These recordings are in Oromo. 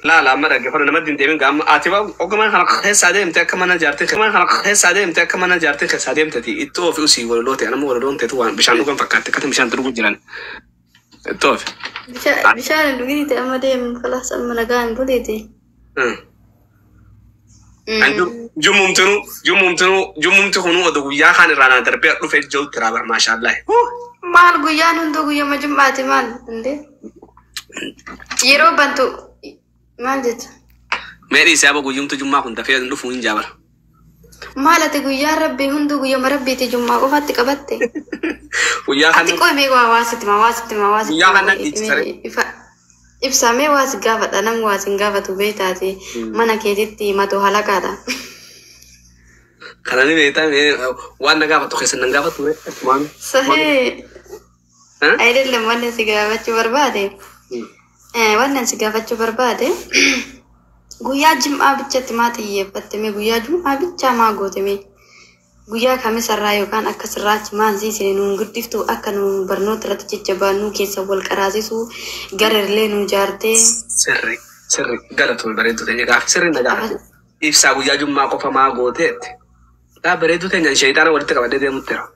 لا لا ما رجع فرنا مدين تيمين قام أتباع وكمان خلق سادة متى كمان جارتين كمان خلق سادة متى كمان جارتين كسادة متى إتوه في أسي ولا لوتي أنا مو ولا لون تتوان بشان نقول فكرت كتم بشان تروح جيران إتوه بشان لقيت أما ديم خلاص أما نجان بديتي عندو جموم تكونوا ودو يا خان رانا تربية لو في جو ترابع ما شاء الله مال قيان هندو قيا مجمعتي مال عندي يرو بنتو ما جت مالي سابق ويوم تجمع كنت في عندو فوين جابر مالتي قيا ربي هندو قيا مربي تجمع وفتك أبتي ويا خان أتكوي ميقوا واسط ويا خان إبسامي واس قافت أنا مواس قافت وبيتاتي منا كيدتي ما توهلا كذا خلاني بيتا وانا قافت وخيس إن قافت وين صحيح أيد اللي وانا سقافت بربادي وانا سقافت بربادي قويا جمعة بتشت ما تيجي بتمي قويا جمعة بتشا ما قوتمي قويا كامي سرايو كان أكسرات ما زي سنون قدفتو أكنو برنوت رتجبانو كيس أول كرازيسو قرر لينو جارتي سري قالت البريدو تاني قاف سري نجاح إفسا قويا جمعة قفا ما قوتت لا بريدو تاني شيطان ورتك بعد ده مترا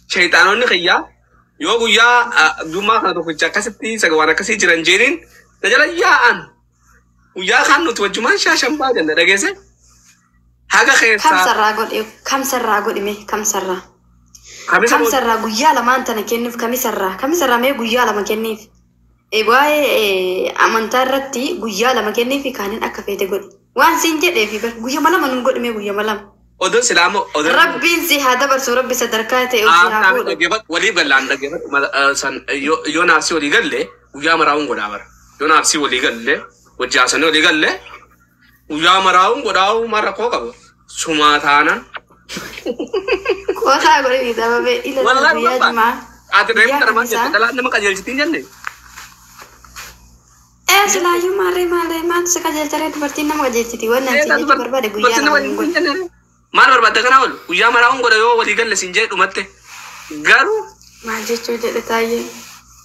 شيطانون خيا يو قويا جمعة خدو كجا كسبتي سجوانا كسي جرانجيرين نجلا يا أن ويا خانو توجمان شاشم باجن دغيسه حاجه خير كم سرا قول إمي كم سرا قويا لما أنت نكنف كم سرا ما قويا لما كنف إبواي أمانتارتي قويا لما كنف كانن أكفيت قول وان سنجد في بر قويا ملام نقول إمي قويا ملام أدون سلامو ربي زي هذا برسو ربي صدركاته ولي قال عندك سن يوناسي ولي قال لي ويا مراون قدامر يوناسي ولي قال لي وجاسني ولي قال لي ويا مراون قداو مرة كوكب سما ثانا كوكا قولي إذا ببي إلى والله جماعة أتريم ترمان جت كلا نما كجيل جتين جنة سلايو ماري سكجيل ترى تبرتين نما كجيل جتي وانا سيجي بربادة قويا مار بربادة كنا أول ويا مراون قداو ولي قال لي سنجد ومتى قالوا ما جيت وجد تايي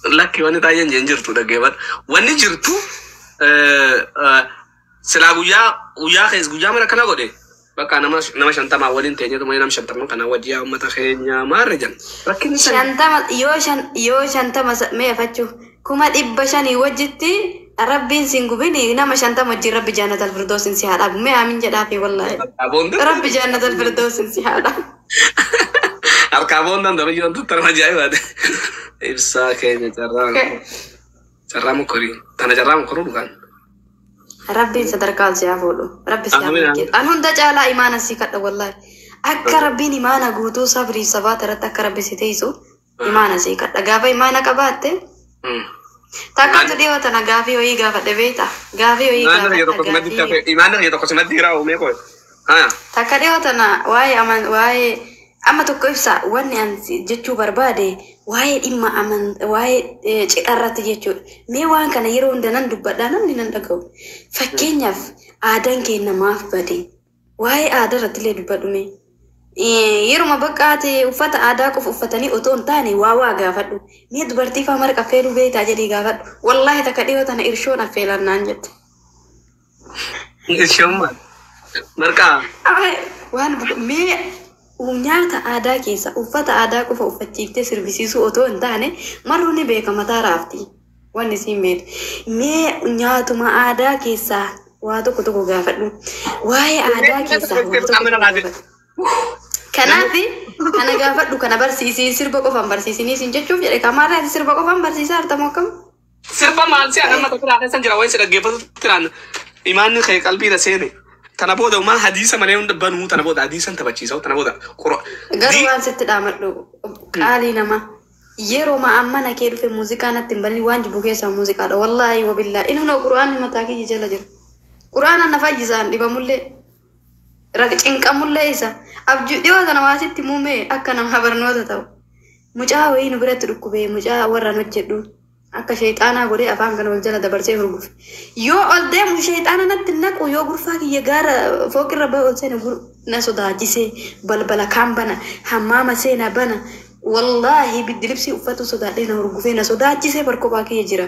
لكن وانا تايي جنجرتو دقيقة وانا جرتو سلا ويا خيز ويا مرة كنا قدي بقى نما شنطة ما أولين تاني تو ما ينام شنطة ما كنا وديا وما تخينيا ما رجع لكن شنطة يو شنطة ما يفتشوا كم إبشان يوجدتي ربي سينغوبيني نما شنطة مجرى بجنة الفردوس انسحاب ما أمين جدافي والله ربي جنة الفردوس انسحاب أركابون دم دمي يوم ترى ما جاي بعد إبسا كين جرام كوري تنا جرام كورو كان ربي صدركال سيافولو ربي سيافولو أنا هندا جالا إيمانا سيكت والله أكا ربي إيمانا قوتو صبري سبات رتا ربي سيتيسو إيمانا سيكت أغافا إيمانا كباتي تاكا تديو تنا غافي وي غافا دبيتا غافي وي غافا إيمانا يتوقع سمدي راو ميكو تاكا ديو تنا واي أما تكويفسا واني أنسي جتشو بربادي واي إما أمن واي أرات جتشو مي وان كان يرون دنان دبادانا دينان دقو فكينياف آدان كينا ماف بدي واي آدان رتلي دبادو مي يرو مبقاتي وفتا آداكو ففتاني أتون تاني واوا غافدو مي دبارتي فامرك أفيرو بيتا جدي غافدو والله تكاديو تانا إرشون أفيلان نانجت إرشون مركا وان مي Unyata ada kisa ufata ada ko fa ufachiifte servisiisu oto ndane maruni beeka mata rafti wani simet me nyaatuma ada kisa wato ko to gaafadhu waye ada kisa kanafi ana gaafadhu kana barsiisi sirba ko fam barsiisini sin jechuuf jedhe kamara sirba ko fam barsiisa artamo kam sirba maal si ana mata kira san jira way sida geefatu tiran iman khay qalbi da sene تنابودا وما حديثا ما لهم دبانو تنابودا حديثا تبچيسو تنابودا قرآن غروان ست دامدو قالي نما يرو ما امنا كيدو في موسيقى نتمبلي وانج بوكيسا موسيقى والله وبالله انه قرآن متاكي جلجر قرآن نفاجزان دي بمولي رقچنقا موليسا ابجو ديو تنواسيت مومي اكنا خبرنو تاو مجاوي نبرت ركوبي مجا ورا نجدو akka shaytaana godee afaan kan wal jala dabarsee hurguuf yoo ol deemu shaytaana natti naqu yoo gurfaa kiyya gaara fooqirra ba'e ol seene na sodaachisee balbala kaan bana hammaama seena bana wallahi bidilibsi uffatu sodaadhee nama rugufee na sodaachisee barkophaa kee jira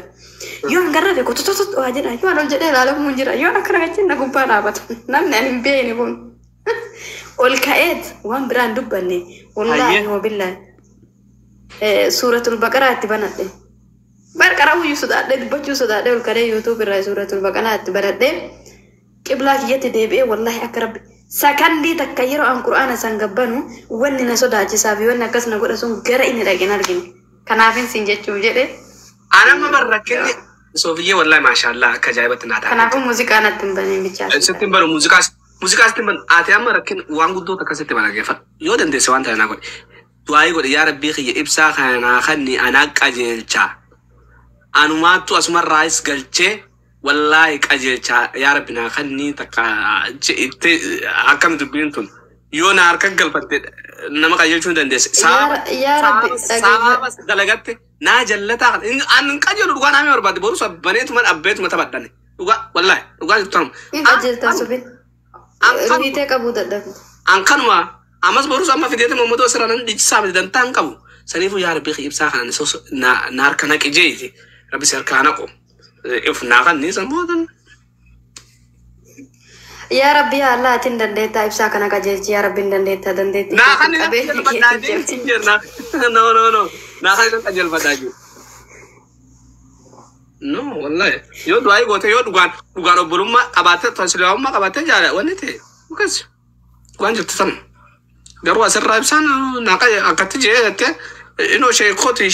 yoo hangarraa fi kotototot waa jedha yoo an ol jedhee ilaalamuun jira yoo akkana gachin na gubbaa dhaabatu namni ani hin beekne kun ol ka'eet waan biraan dubbanne wallahi wabillahi suuratul baqaraa itti banadhe barqara uyyuu sodaadhee dubbachuu sodaadhee ol ka'ee yuutuub irraa suuratul baqaraa itti banadhe qiblaa kiyyatti deebi'ee wallahi akka rabbi sakandii takka yeroo an qur'aana san gabbanu wanni na sodaachisaa fi wanni akkas na godha sun gara inni dhaqeen argine kanaafin sin jechuun jedhe anama barrakkee sofiyyee wallahi maashaallah akka ajaa'ibatti naa taate kanaafuu muuziqaa natti hin baneen bichaa sittin banu muuziqaa sittin banu ati amma rakkin waan guddoota akkasitti balageeffadhu yoo dandeesse waan ta'e naa godhe du'aayii godhe yaa rabbii kiyya ibsaa kanaa kanni anaa qajeelchaa anumaattu asumarraayis galchee wallahi qajeelchaa yaa rabbi naa kanni takka itti akkam dubbiin tun yoo na harka galfatte nama qajeelchuu hin dandeesse yaa rabbi sababa dalagatte naa jallataa an qajeelu dhugaa naamii barbaade boru sabbaneetuma dhabbeetuma taphadhane dhugaa wallahi dhugaa jirtan hin qajeeltaa subin ruhitee qabuu dadhabu an kanuma ammas boru amma fideete mammadoo siraanan dhiichisaa miti dantaan qabu saniifuu yaa rabbi ibsaa kanan na harka naqi jeeti rabbi si harkaa naqu if naakan ni samoodan yaa rabbi yaa Allah atin dandeettaa ibsaa kana qajeelchi yaa rabbi dandeettaa dandeetti naakan ni no naakan ni qajeelfataa jiru no wallahi yoo du'aayii goote yoo dhugaan obbolummaa qabaatte tasliimummaa qabaatte jaala wanni ta'e mukas waan jirtu sana garuu asirraa ibsaan naaqa akkatti jeettee inoo sheekoti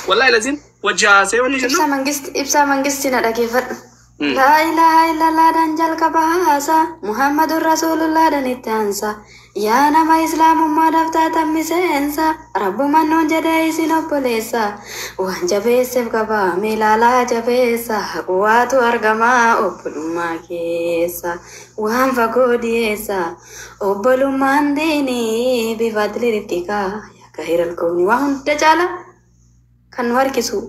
wallahi lazim wajjaa seewani jennu ibsaa mangisti na dhageeffadhu laa ilaaha illallah dhan jalqaba haasa muhammadun rasuulullah dhan itti aansa yaa nama islaamummaa daftaatan miseensa rabbuman nuun jedhee isin obboleessa waan jabeesseef qabaa milaalaa jabeessa waatu argamaa obbolummaa keessa waan fagoo dhiyeessa obbolummaan diinii bifadli rifqikaa gahir alkooni waa hunda caala kan nu harkisu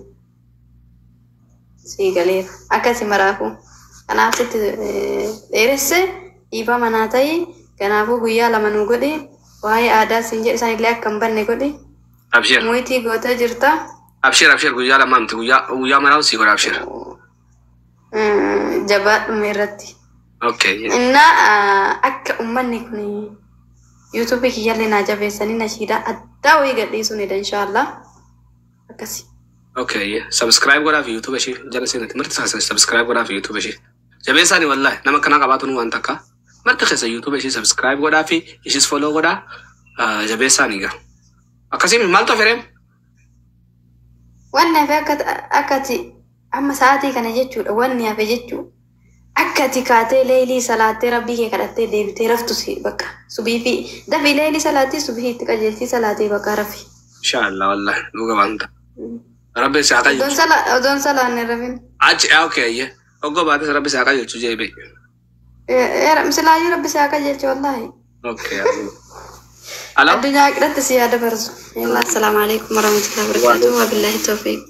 siigaleef akkasi maraafu kanaaf sitti dheeresse dhiiba manaa ta'e kanaafuu guyyaa lama nu godhe waa'ee aadaa siin jedhe isaan illee akka hin banne godhe abshir muyitii gootee jirta abshir guyyaa lama miti guyyaa manaa sii godha abshir jabaadhume irratti okay inna akka ummanni kun yuutuubii kiyyallee naa jabeessanii nashiidaa addaa wayii gadhiisuunidha inshaallah akkasi okay subscribe godhaa fi youtube ishee jala seenatti marti saasan subscribe godhaa fi youtube ishee jabeessaani wallahi nama kana qabaatu nu waan takka marti keessa youtube ishee subscribe godhaa fi ishees follow godhaa jabeessaani gaa akkasiin maaltu afereem wanni hafe akkati amma sa'aatii kana jechuudha wanni hafe jechuu akkati kaatee leelii salaattee rabbii kee kadhattee deebitee raftu si bakka subii fi dafii leelii salaattee subii itti qajeeltii salaatee bakka rafi inshallah wallahi dhuga waanta rabbi saaka odon salaanne rafin achi okay oggo baate rabbi saaka jechu jeebe misilaayyuu rabbi saaka jechu wallahi okay addunyaa qidhatti si yaada barsu assalamu alaikum warahmatullahi wabarakatuh wa billahi tawfiq